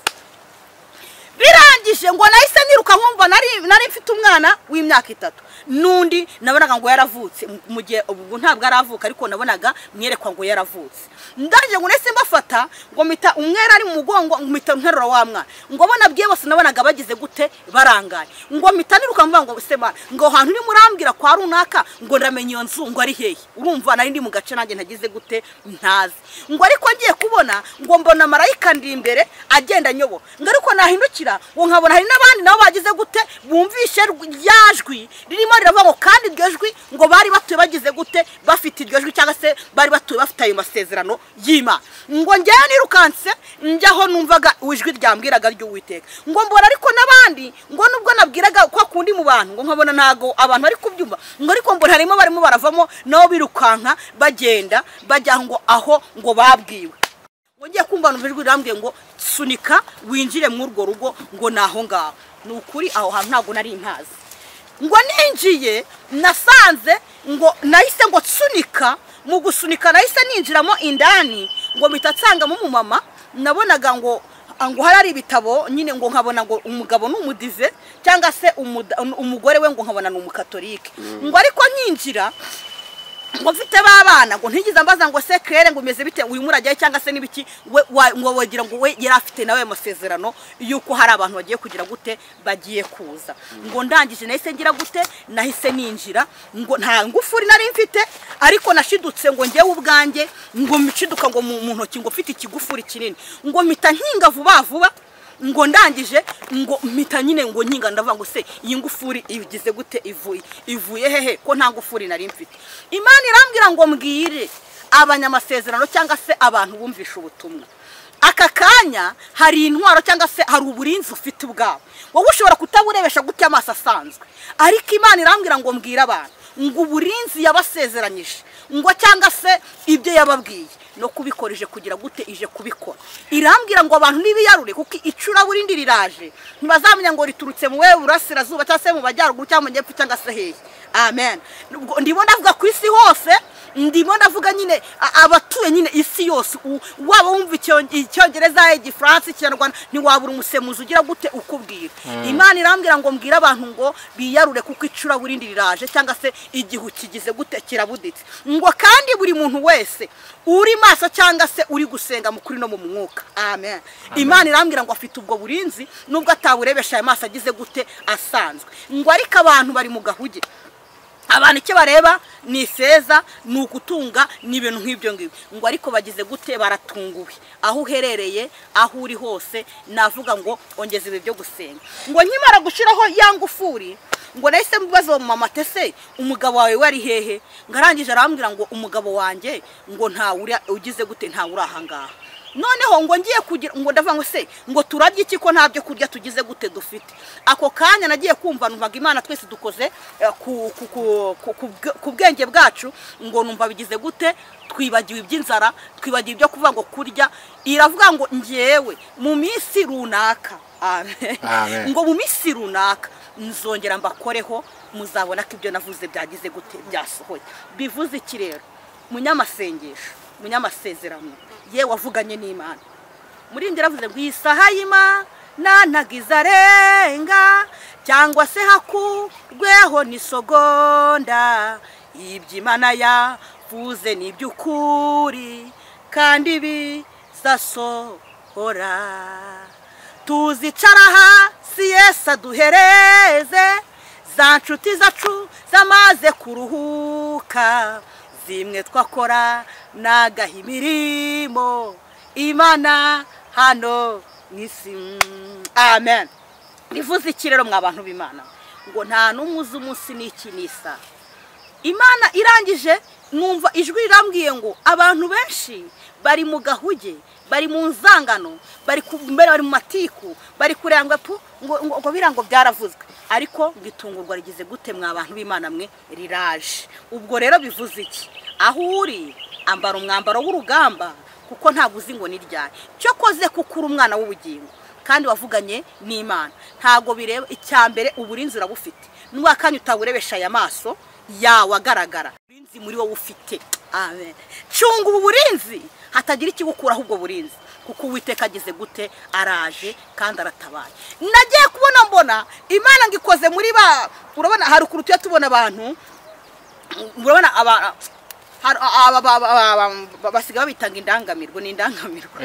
Birangije ngo nahise niruka nkumva nari mfite umwana w'imyaka 3 nundi nabonaga ngo yaravutse mu gihe ubu ntabwo aravuka, ariko nabonaga myerekwa ngo yaravutse. Ndaje ngo nese mbafata ngo mita umwera ari mu mugongo, ngo mita nterura wa mwana, ngo bona bwiye bose nabonaga bagize gute barangaye, ngo mita niruka mvuga ngo sema ngo hantu uri murambwira kwa runaka ngo ndamenye iyo nzu ngo ari hehe. Urumva nari ndi mu gace nanjye ntagize gute ntazi. Ngo ariko ngiye kubona ngo mbona marayika ndi imbere agenda nyobo, ngo ariko nahindukira ngo nkabona hari n'abandi nabo bagize gute bumvishe ryajwi ririmo riravuga ngo kandi iryo jwi ngo bari batuye bagize gute bafite iryo jwi cyangwa se bari batuye bafite ayo masezerano y'Imana. Ngo njyewe nirukanse njyaho numvaga ijwi ryambwiraga ry'Uwiteka, ngo mbona ariko n'abandi ngo nubwo nabwiraga kwa kundi mu bantu ngo nkabona nago abantu bari kubyumva, ngo ariko mbona harimo barimo baravamo nabo birukanka bagenda bajya ngo aho ngo babwiwe. Ngo ngiye kumva numva ijwi rirambwiye ngo sunika winjire mu urwo rugo, ngo naho ngaho. Nukuri aho hantu ntago nari ntazi. Ngo ninjiye nasanze ngo nahise ngo tsunika, mu gusunika nahise ninjiramo indani, ngo mitatsanga mu mama nabonaga ngo hari ibitabo nyine, ngo nkabona ngo umugabo n'umudive cyangwa se umugore we ngo nkabona n'umukatolike. Ngo ariko nyinjira ngo mfite babana ngo ntigize mbaza ngo se Claire ngo umeze bite uyu murajya cyangwa se nibiki, ngo wagira ngo we yarafite nawe amasezerano yuko hari abantu bagiye kugira gute bagiye kuza. Ngo ndangije nahise ngira gute nahise ninjira, ngo nta ngufuri nari mfite, ariko nashidutse ngo ngiye ubwanjye ngo miciduka ngo mu ntoki ngo mfite ikigufuri kinini, ngo mita nkinga vuba vuba. Ngo ndangije ngo mita nyine ngo nkinga ndavuga ngo se iyi ngufuri ibigize gute ivuye hehe ko nta ngufuri nari mfite. Imana irambwira ngo mbwire abanyamasezerano cyangwa se abantu bumvisha ubutumwa, aka kanya hari intwaro cyangwa se hari uburinzi ufite ubwabo, wowe ushobora kutaburebesha gutya amaso asanzwe, ariko Imana irambwira ngo mbwire abantu ngo uburinzi yabasezeranyije ngo cyangwa se ibyo yababwiye no kubikoreje kugira gute ije kubikora. Irambwira ngo abantu nibiyarure kuko icura burindi riraje, ntibazamenya ngo riturutse mu wewe urasirazuba cyangwa se mu bajyaruguru cyangwa mu njyepfo cyangwa se hehe. Amen. Ndimo ndavuga ku isi hose, ndimo ndavuga nyine abatuye nyine isi yose, waba wumva icyongereza, igifaransa, ikinyarwanda, ntiwabura umusemuzi ugira gute ukubwira. Imana irambwira ngo mbwira abantu ngo biyarure kuko icura burindi riraje cyangwa se igihu kigize gute kirabuditse. Ngo kandi buri muntu wese uri maso cyangwa se uri gusenga mu kuri no mu mwuka. Amen. Imana irambwira ngo afite ubwo burinzi nubwo ataburebesha amaso agize gute asanzwe. Ngo ariko abantu bari mu gahuge, abantu icyo bareba ni ifeza, ni ugutunga, ni ibintu nk'ibyo ngibyo. Ngo ariko bagize gute baratunguwe aho uherereye, aho uri hose. Navuga ngo ongeza ibi byo gusenga. Ngo nkimara gushiraho ya ngufuri, ngo nahise mbaza mu mama tese umugabo wawe wari hehe. Ngarangije arambwira ngo umugabo wanjye ngo nta uri ugize gute nta uri ahangaha. noneho ngo ngiye kugira ngo ndavuga ngo se ngo turarya iki ko ntabyo kurya tugize gute dufite. Ako kanya nagiye kumva numvaga Imana twese dukoze ku bwenge bwacu ngo numva bigize gute twibagiwe iby'inzara, twibagiwe ibyo kuvuga ngo kurya. Iravuga ngo ngewe mu minsi runaka, amen, ngo mu minsi runaka nzongera mbakoreho, muzabona ko ibyo navuze byagize gute byasohoye. Bivuze iki rero? Munyamasengesho, munyamasezerano, ye wavuganye n'Imana. Muri ndira avuze ngo isaha y'Imana ntagizarenga, cyangwa se hakurweho n'isogonda, iby'Imana yavuze ni by'ukuri kandi bizasohora. Tuzicara hasi Yesu aduhereze za nshuti zacu zamaze kuruhuka, zimwe twakora nagaha imirimo Imana hano mw'isi. Amen. Bivuze iki rero mwa bantu b'Imana? Ngo nta n'umuzi umunsi n'iki nisa. Imana irangije numva ijwi rirambwiye ngo abantu benshi bari mu gahuge, bari mu nzangano, bari mu matiku, bari kurangwa ngo birango byaravuzwe, ariko ngitungurwa rigize gute mwa bantu b'Imana mwe riraje. Ubwo rero bivuze iki? Aho uri ambara umwambaro w'urugamba, kuko ntabwo uzi ngo ni ryari. Cyo koze kukura umwana w'ubugingo kandi wavuganye n'Imana, ntago bireba icyambere uburinzi urabufite. N'uwakanya utaburebesha aya maso yawe agaragara, uburinzi muri wowe ufite. Amen. Cunga ubu burinzi hatagira ikigukuraho ubwo burinzi, kuko Uwiteka agize gute araje kandi aratabaye. Nagiye kubona mbona Imana ngikoze muri urabona hari ukurutu tubona abantu, urabona basiga babitanga indangamirwa, ni indangamirwa.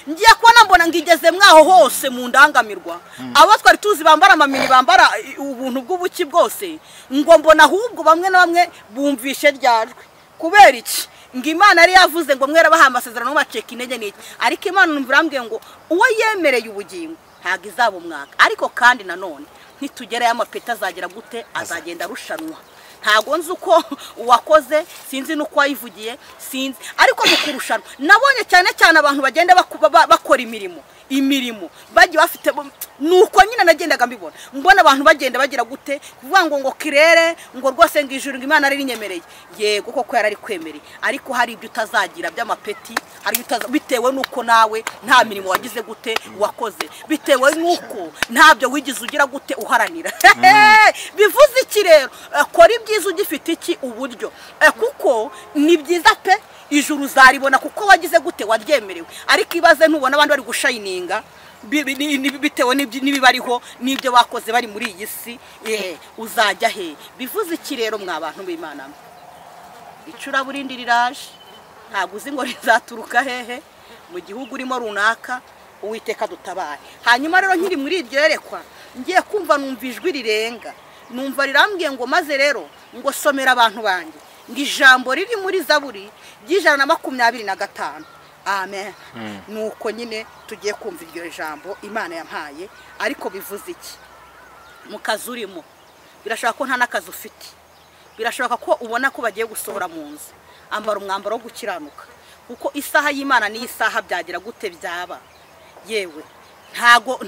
Ngiye kubona mbona ngigeze mwaho hose mu ndangamirwa, abo twari tuzi bambara amamini, bambara ubuntu bw'ubuki bwose, ngo mbona ahubwo bamwe na bamwe bumvishe ryajwe. Kubera iki? Ngo Imana yari yavuze ngo mwera baha amasezerano baceka intege n'iki, ariko Imana numva irambwiye ngo uwo yemereye ubugingo ntago izaba umwaka. Ariko kandi nanone ntitugere y'amapeta azagira gute, azagenda arushanwa. Ntago nzi uko uwakoze, sinzi nuko wayivugiye, sinzi, ariko mu kurushanwa nabonye cyane cyane abantu bagenda bakora imirimo bagiye bafite, nuko nyine nagendaga mbibona, mbona abantu bagenda bagira gute kuvuga ngo kirere ngo rwose ngo ijuru ngo Imana ari rinyemereye. Yego koko yarari kwemereye, ariko hari ibyo utazagira by'amapeti, hari bitewe nuko nawe nta mirimo wagize gute wakoze, bitewe nuko ntabyo wigize ugira gute uharanira. Bivuze iki rero? Kora ibyiza ugifite iki uburyo, kuko ni byiza pe ijuru uzaribona kuko wagize gute waryemerewe. Ariko ibaze ntubona abandi bari gushayininga bitewe n'ibibariho n'ibyo bakoze bari muri iyi si, uzajya he? Bivuze iki rero mwa bantu b'Imana? Icuraburindi riraje, ntabwo uzi ngo rizaturuka hehe, mu gihugu urimo runaka. Uwiteka dutabare. Hanyuma rero nkiri muri iryo yerekwa, ngiye kumva numva ijwi rirenga, numva rirambwiye ngo maze rero ngo somera abantu banjye ngo ijambo riri muri Zaburi y'Ijana-na-25. Amen. Nuko nyine tugiye kumva iryo jambo Imana yampaye. Ariko bivuze iki? Mu kazi urimo birashaka ko nta nakazi ufite, birashaka ko ubona ko bagiye gusohora mu nzu, ambara umwambaro wo gukiranuka, kuko isaha y'Imana ni isaha byagira gute byaba. Yewe ntago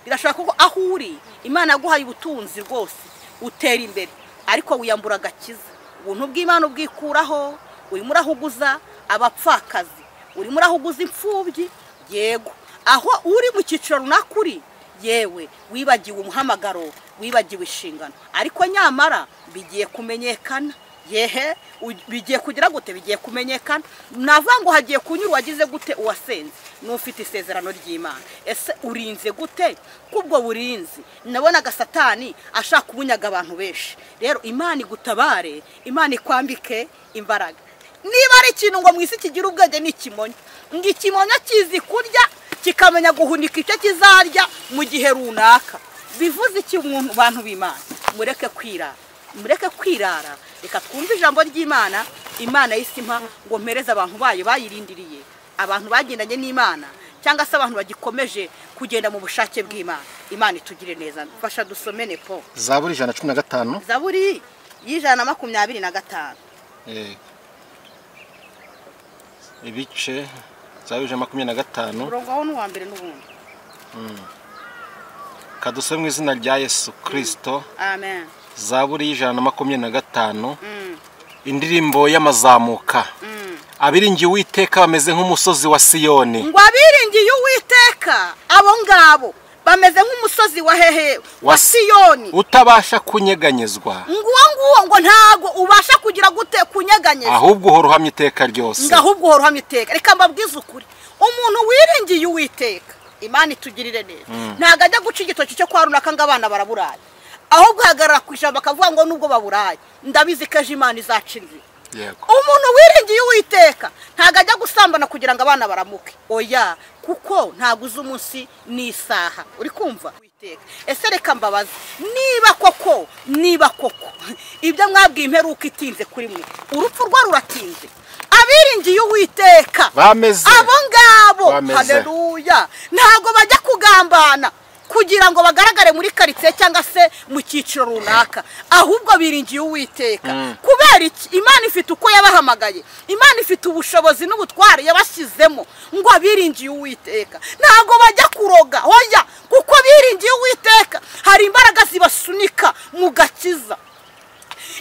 birashaka ko aho uri Imana yaguhaye ubutunzi rwose utera imbere, ariko wiyambura agakiza. Ubuntu bw'Imana ubwikuraho, urimo urahuguza abapfakazi, urimo urahuguza imfubyi. Yego aho uri mu cyiciro runakuri, yewe wibagiwe umuhamagaro, wibagiwe inshingano, ariko nyamara bigiye kumenyekana. Yehe bigiye kugira gute? Bigiye kumenyekana. Navuga ngo hagiye kunyura wagize gute uwasenze n'ufite isezerano ry'Imana. Ese urinze gute? Kubwo burinzi nabonaga Satani ashaka kubunyaga abantu benshi. Rero Imana igutabare, Imana ikwambike imbaraga. Niba ari ikintu ngo mwisi kigira ubwenge ni ikimonyo, ngo ikimonyo kizi kurya kikamenya guhunika icyo kizarya mu gihe runaka. Bivuze iki umuntu bantu b'Imana? Mureke kwirara, reka twumve ijambo ry'Imana. Imana yisimpa ngo mpereze abantu bayo bayirindiriye, abantu bagendanye n'Imana, cyangwa se abantu bagikomeje kugenda mu bushake bw'Imana. Imana itugire neza. Fasha dusomene po Zaburi 115. Zaburi y'Ijana-na-25. Ibice Zaburi 125 murongo aho n'uwa mbere n'ubundi. Kadusome mu izina rya Yesu Kristo. Amen. Zaburi 125 indirimbo y'amazamuka. Abiringiye Uwiteka bameze nk'umusozi wa Siyoni. Ngo abiringiye Uwiteka abo ngabo bameze nk'umusozi wa hehe wa Siyoni utabasha kunyeganyezwa. Ngo ntago ubasha kugira gute kunyeganyezwa, ahubwo uhora uhamye iteka ryose. Ngahubwo uhora uhamye iteka. Reka mbabwize ukuri, umuntu wiringiye Uwiteka Imana itugirire neza, ntago ajya guca igitoki cyo kwa runaka ngo abana baraburaye, ahubwo hagarara kwisha bakavuga ngo nubwo baburaye ndabizi ko Imana izacirira. Umuntu wiringiye Uwiteka ntago ajya gusambana kugira ngo abana baramuke, oya, kuko ntago uzi umunsi n'isaha. Uri kumva Uwiteka? Ese reka mbabaza, niba koko ibyo mwabwiye imperuka itinze kuri mwe, urupfu rwa ruratinze, abiringiye Uwiteka bameze abo ngabo, haleluya, ntago bajya kugambana kugira ngo bagaragare muri karitsiye cyangwa se mu cyiciro runaka, ahubwo biringiye Uwiteka. Kubera iki? Imana ifite uko yabahamagaye, Imana ifite ubushobozi n'ubutware yabashyizemo ngo abiringiye Uwiteka ntago bajya kuroga, oya, kuko biringiye Uwiteka hari imbaraga zibasunika mu gakiza.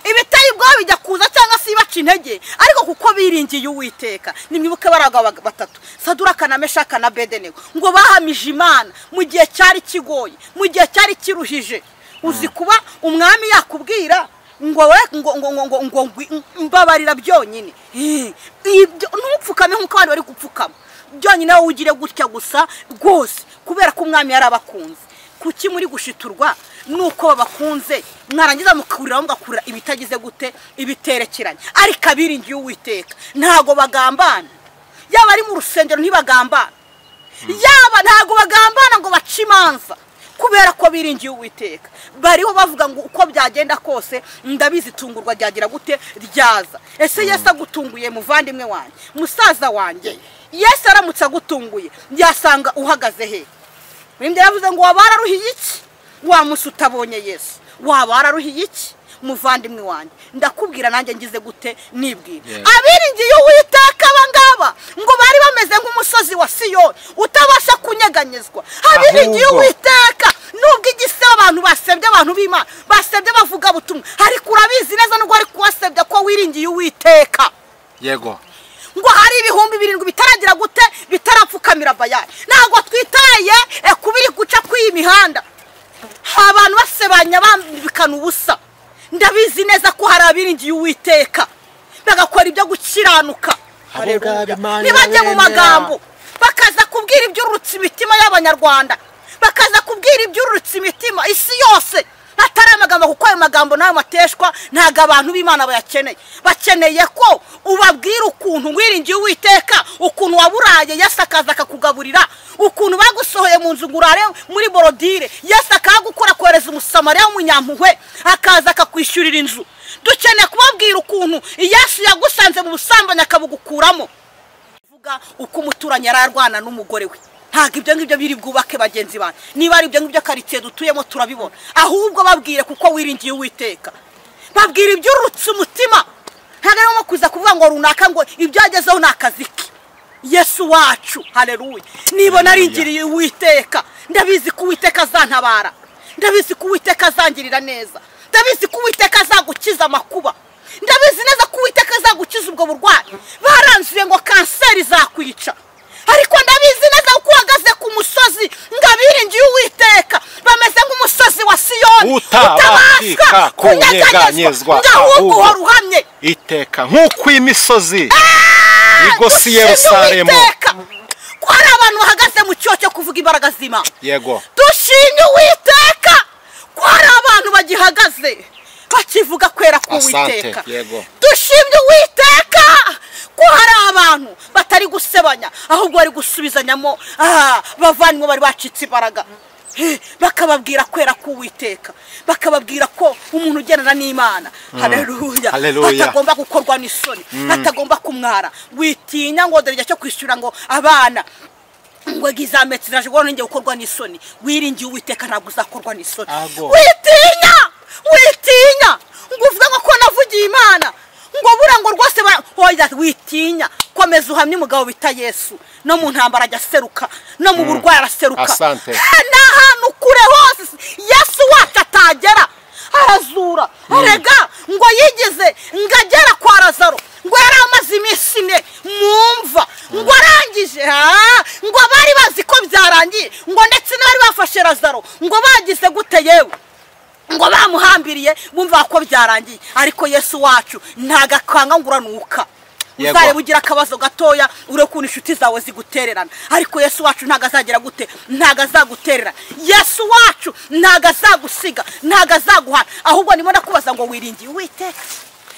Ibitari bwo bijya kuza cyangwa se baca intege, ariko kuko biringiye Uwiteka. Nimwibuke baraga batatu, Saduraka na Meshaka na Abedenego, ngo bahamije Imana mu gihe cyari kigoye, mu gihe cyari kiruhije. Uzi kuba umwami yakubwira ngo we ngo mbabarira byonyine, ntupfukame nk'uko abandi bari gupfukama, byonyine wowe ugire gutya gusa rwose, kubera ko umwami yarabakunze. Kuki muri gushiturwa nuko babakunze mwarangiza mukurira mugakurira ibitagize gute, ibiterekeranye? Ariko abiringiye Uwiteka ntago bagambana, yaba ari mu rusengero ntibagambana, yaba ntago bagambana ngo bace imanza, kubera ko biringiye Uwiteka. Bariho bavuga ngo uko byagenda kose ndabizi tungurwa ryagira gute ryaza. Ese Yesu agutunguye muvandimwe wanjye, musaza wanjye, Yesu aramutse agutunguye yasanga uhagaze he? Wende yavuze ngo wabararuhiye iki? Wa musi utabonye Yesu wabararuhiye iki? Muvandimwe wanjye, ndakubwira nanjye ngize gute nibwira. Abiringiye Uwiteka abangaba ngo bari bameze nk'umusozi wa Siyoni utabasha kunyeganyezwa. Abiringiye Uwiteka nubwo igise abantu basebye, abantu b'Imana basebye bavuga butumwa, ariko urabizi neza nubwo ari kuwasebye ko wiringiye Uwiteka. Yego, ngo hari ibihumbi 7 bitaragira gute bitarapfukamira Bayali. Ntago twitaye kubiri guca kw'iyi mihanda, abantu basebanya bambikana ubusa. Ndabizi neza ko hari abiringiye Uwiteka bagakora ibyo gukiranuka. Nibajye mu magambo bakaza kubwira iby'urutsi imitima y'Abanyarwanda, bakaza kubwira iby'urutsi imitima isi yose, atari amagambo, kuko ayo magambo nayo mateshwa ntago abantu b'Imana bayakeneye. Bakeneye ko ubabwira ukuntu wiringiye Uwiteka, ukuntu waburaye Yesu akaza akakugaburira, ukuntu bagusohoye mu nzu ngurare muri borodire Yesu akagukora kohereza umusamariya w'umunyampuhwe akaza akakwishyurira inzu. Dukeneye kubabwira ukuntu Yesu yagusanze mu busambanyi akabugukuramo. Vuga uko umuturanyi yararwana n'umugore we, ntago ibyo ngibyo biri bwubake bagenzi bane. Niba ari ibyo ngibyo karitsiye dutuyemo turabibona, ahubwo babwire kuko wiringiye Uwiteka, babwira iby'urutse umutima. Ntago arimo kuza kuvuga ngo runaka ngo ibyo agezeho nakaziki. Yesu wacu, haleluya, niba naringiriye Uwiteka ndabizi ko Uwiteka azantabara, ndabizi ko Uwiteka azangirira neza, ndabizi ko Uwiteka azagukiza amakuba, ndabizi neza ko Uwiteka azagukiza ubwo burwayi baranzuye ngo kanseri zakwica. Ariko ndabizi neza ko uhagaze ku musozi ngabiringiye Uwiteka bameze nk'umusozi wa Siyoni utabasha kunyeganyezwa, ahubwo uhora uhamye iteka nk'uko imisozi igose Yerusalemu. Ko hari abantu bahagaze mu cyo cyo kuvuga imbaraga z'Imana. Yego, dushimye Uwiteka ko hari abantu bagihagaze bakivuga kwera ku Uwiteka. Dushimye Uwiteka ko hari abantu batari gusebanya, ahubwo bari gusubizanyamo bavanywe bari bacitse imbaraga, bakababwira kwera ku Uwiteka, bakababwira ko umuntu ugenana n'Imana, haleluya, atagomba gukorwa n'isoni, atagomba kumwara. Witinya ngo dore cyo kwishyura ngo abana ngo gizametse naje ngo ngiye gukorwa n'isoni. Wiringiye Uwiteka ntabwo uzakorwa n'isoni. Witinya ngo uvuga ngo ko navugiye Imana ngo burango rwose hoya. Witinya, komeza uhamye umugabo bita Yesu, no mu ntambara ajya aseruka, no mu burwayi araseruka. Asante. N'ahantu kure hose Yesu wacu atagera arazura. Arega ngo yigeze ngagera kwa Lazaro, ngo yari amaze iminsi 4 mumva, ngo arangije ngo bari bazi ko byarangiye, ngo ndetse n'abari bafashe Lazaro ngo bagize gute yewe, ngo bamuhambiriye bumva ko byarangiye. Ariko Yesu wacu ntagakanga nguranuka. Uzare bugira akabazo gatoya urekuna inshuti zawe zigutererana, ariko Yesu wacu ntagazagira gute, ntagazaguterera. Yesu wacu ntagazagusiga, ntagazaguhana. Ahubwo nimo ndakubaza ngo wiringiye Uwiteka.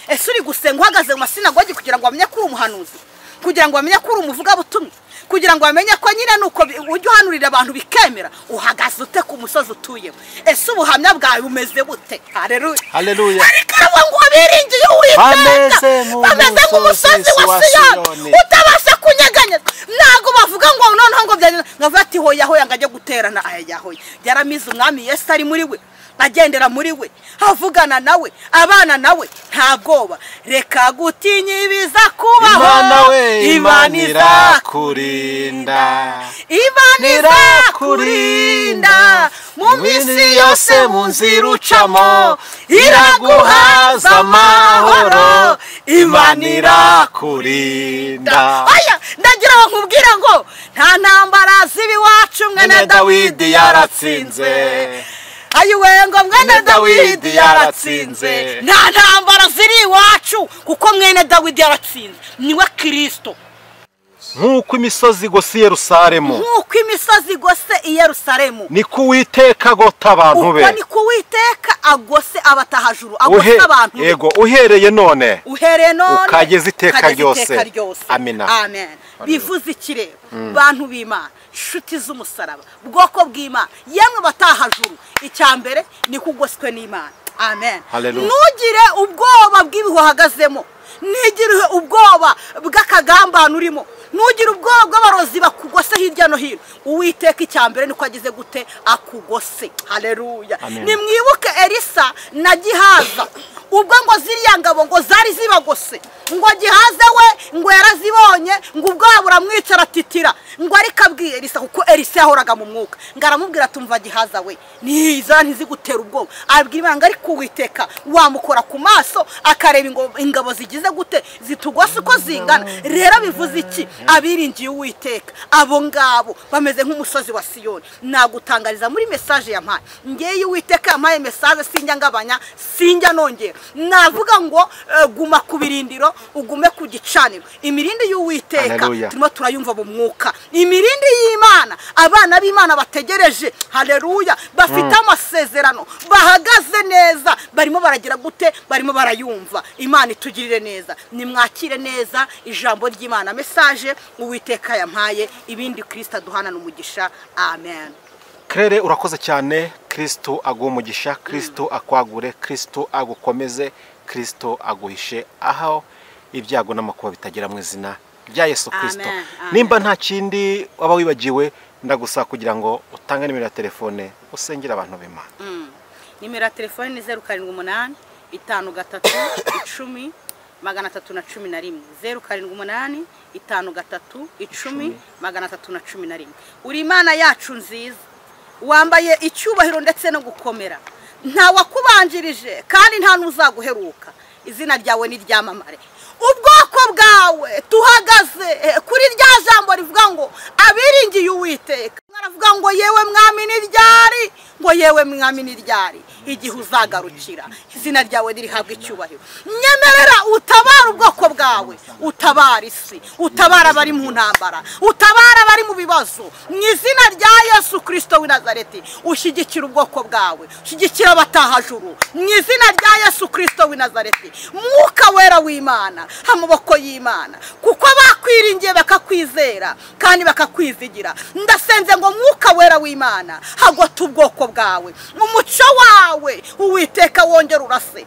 Ese uri gusenga uhagaze mu masinagogi kugira ngo bamenye ko uri umuhanuzi, kugira ngo bamenye ko uri umuvuga butumwa, kugira ngo bamenye ko nyine nuko ujye uhanurira abantu bikemera? Uhagaze ute ku musozi utuyeho? Ese ubuhamya bwawe bumeze bute? Haleluya, haleluya. ariko ngo biringiye Uwiteka bameze nk'umusozi wa Siyoni utabasha kunyeganyezwa. Ntago bavuga ngo noneho ngo byagenda ngavuga ati hoya hoya ngajye guterana. Aya hoya yaramize umwami Yesu ari muri we, agendera muri we, avugana nawe, abana nawe, nta bwoba. Reka gutinya ibiza kubaho, Imana irakurinda, Imana irakurinda mu minsi yose mu nzira ucamo, iraguhaza amahoro. Imana irakurinda. Aya ndagira ngo nkubwira ngo nta ntambara zibi wacu mwene Dawidi yaratsinze. Ayiwe ngo mwene Dawidi yaratsinze. Nta ntambara ziri iwacu kuko mwene Dawidi yaratsinze, niwe Kristo. Nk'uko imisozi igose i Yerusalemu, nk'uko imisozi igose i Yerusalemu, niko Uwiteka agota abantu be. uko niko Uwiteka agose abatahajuru, agose abantu be. Yego, uhereye none ukageza iteka ryose. Amina. Amen. Bivuze ikireba bantu b'Imana, inshuti z'umusaraba, bwoko bw'Imana, yemwe batahajuru, icyambere ni kugoswe n'Imana. Amen. Nugire ubwoba bw'ibihagazemo, nigire ubwoba bw'akagambano urimo, nugire ubwoba bw'abarozi bakugose hirya no hino. Uwiteka icyambere niko agize gute, akugose. Haleluya. Nimwibuke Elisa na Gihaza, ubwo ngo ziriya ngabo ngo zari zibagose, ngo Gihaza we ngo yarazibonye, ngo ubwo buramwicara titira, ngo ariko abwiye Elisa, kuko Elisa yahoraga mu mwuka, ngaramubwira tumva Gihaza we niza ntizigutera ubwoba. Abwira Imana ariko Uwiteka wamukora ku maso akareba ingabo zigize gute, zitugose uko zingana. Rero bivuze iki? Abiringiye Uwiteka abo ngabo bameze nk'umusozi wa Siyoni. Nagutangariza muri message yampaye, ngeye Uwiteka yampaye message sinjya ngabanya, sinjya nongera. Navuga ngo guma ku birindiro, ugume ku gicaniro. Imirindi y'Uwiteka turimo turayumva mu mwuka, imirindi y'Imana abana b'Imana bategereje. Haleluya. Bafite amasezerano, bahagaze neza, barimo baragira gute, barimo barayumva. Imana itugirire neza, nimwakire neza ijambo ry'Imana. Message Uwiteka yampaye, ibindi Kristo aduhana n'umugisha. Amen. Claire, urakoze cyane. Kristo aguha umugisha, Kristo akwagure, Kristo agukomeze, Kristo aguhishe aho ibyago n'amakuba bitagera mu izina rya Yesu Kristo. Nimba nta kindi waba wibagiwe, ndagusaba kugira ngo utange nimero ya telefone usengera abantu b'Imana. Nimero ya telefone ni 078 53 10 311 078 53 10 Uri Imana yacu nziza, wambaye icyubahiro ndetse no gukomera. Nta wakubanjirije kandi nta nuzaguheruka. Izina ryawe ni ryamamare. Ubwoko bwawe tuhagaze kuri rya jambo rivuga ngo abiringiye Uwiteka. Mwaravuga ngo yewe mwami ni ryari, ngo yewe mwami ni ryari igihe uzagarukira. Izina ryawe ririhabwa icyubahiro. Nyemerera utabara ubwoko bwawe, utabara isi, utabara abari mu ntambara, utabara abari mu bibazo. Mu izina rya Yesu Kristo w'i Nazareti, ushyigikira ubwoko bwawe, ushyigikira abatahajuru. Mu izina rya Yesu Kristo w'i Nazareti, Mwuka wera w'Imana, amaboko y'Imana, kuko bakwiringiye bakakwizera kandi bakakwizigira. Ndasenze ngo Mwuka wera w'Imana hagota ubwoko bwawe, umuco wawe ryawe uwiteka wongera urase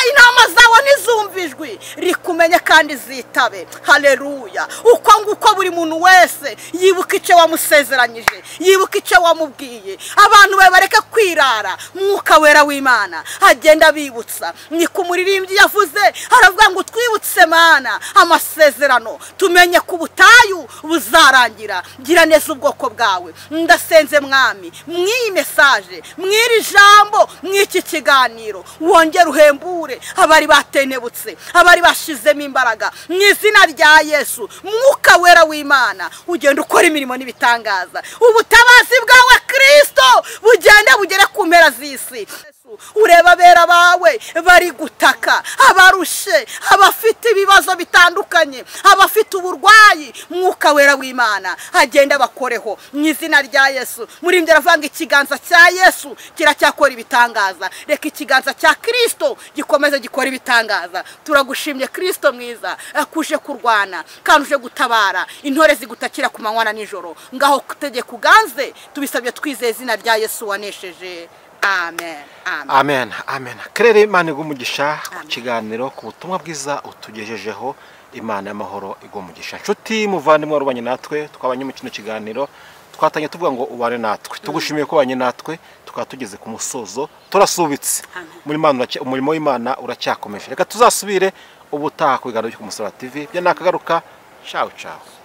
intama zawe nizumva ijwi rikumenye kandi zitabe. Haleluya. uko nguko buri muntu wese yibuka icyo wamusezeranyije, yibuka icyo wamubwiye. abantu bawe bareke kwirara, mwuka wera w'Imana agenda bibutsa. ni ku muririmbyi yavuze aravuga ngo twibutse Mana amasezerano, tumenye ku butayu buzarangira. gira neza ubwoko bwawe. ndasenze Mwami mw'iyi mesaje, mw'iri jambo, mw'iki kiganiro, wongere uhembure abari batenebutse, abari bashizemo imbaraga, mu izina rya Yesu. mwuka wera w'Imana ugenda ukora imirimo n'ibitangaza. ubutabazi bwawe Kristo bugende bugere ku mpera z'isi. ureba abera bawe bari gutaka, abarushe, abafite ibibazo bitandukanye, abafite uburwayi, mwuka wera w'Imana agenda bakoreho mu izina rya Yesu. muririmbyi aravanga ikiganza cya Yesu kiracyakora ibitangaza. reka ikiganza cya Kristo gikomeze gikora ibitangaza. turagushimye Kristo mwiza, akuje kurwana kandi uje gutabara. intore zigutakira ku manywa na nijoro. ngaho kutegeka uganze, tubisabye twizeye izina rya Yesu wanesheje. Amen. Amen. Amen. Kerere Imana igumugisha ku kiganiro, ku butumwa bwiza utugejejeho. Imana y'amahoro igumugisha. Nshuti muvandimwe warubanye natwe, twabanye mu kino kiganiro, twatanye tuvuga ngo ubane natwe. tugushimiye ko banye natwe, tukaba tugeze ku musozo, turasubitse. umurimo w'Imana uracyakomeje. Reka tuzasubire ubutaha ku biganiro byo ku Musaraba TV. Bya nakagaruka. Ciao ciao.